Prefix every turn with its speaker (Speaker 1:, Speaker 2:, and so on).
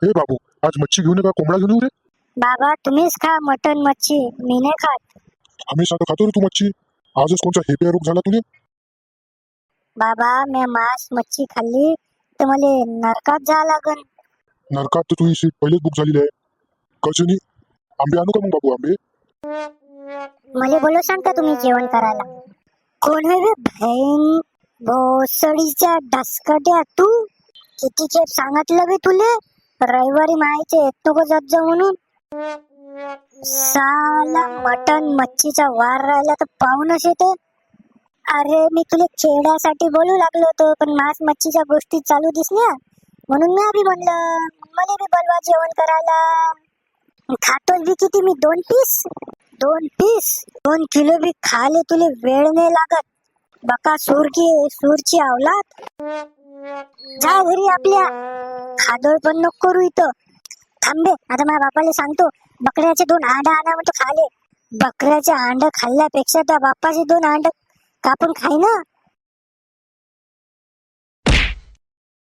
Speaker 1: हे बाबू, आज मच्छी घेऊन ये का कोंबडा घेऊन येऊ रे?
Speaker 2: बाबा तुम्हीच खा मटन मच्छी, मी नाही खात.
Speaker 1: हमेशा तर खातो रे तू मच्छी. आजच कोणता हेपिया रोग झाला तुले?
Speaker 2: बाबा मी मांस मच्छी खाल्ली तर मला नरकात जा लागन.
Speaker 1: नरकात तर तुझी सीट पहिलेच बुक झालेली आहे. कशाने? आंबे आणू का मग बाबू आंबे?
Speaker 2: मला बोलवसान का तुम्ही जेवण करायला? कोण आहे रे बहीण भोसडीच्या डसकट्या तू? किती खेप सांगितलं बे तुले रविवारी मायाचे येत नको जात जा म्हणून. साला मटन मच्छीचा वार राहिला तर पाहूनच येते. अरे मी तुला खेळण्यासाठी बोलू लागलो होतो पण मांस मच्छीच्या गोष्टी चालू दिसल्या म्हणून मी बी म्हणलं मला बी बोलवा जेवण करायला. खातोच बी किती मी 2 पीस 2 किलो बी खाले तुले वेळ नाही लागत. बका सूरची अवलाद. जा घरी आपल्या, खादोळ पण नको करू इथं. थांबे आता माझ्या बापाला सांगतो बकऱ्याचे 2 अंडे आणा म्हणतो खाले. बकऱ्याचे अंड खाल्ल्यापेक्षा त्या बापाचे 2 अंड कापून खाई ना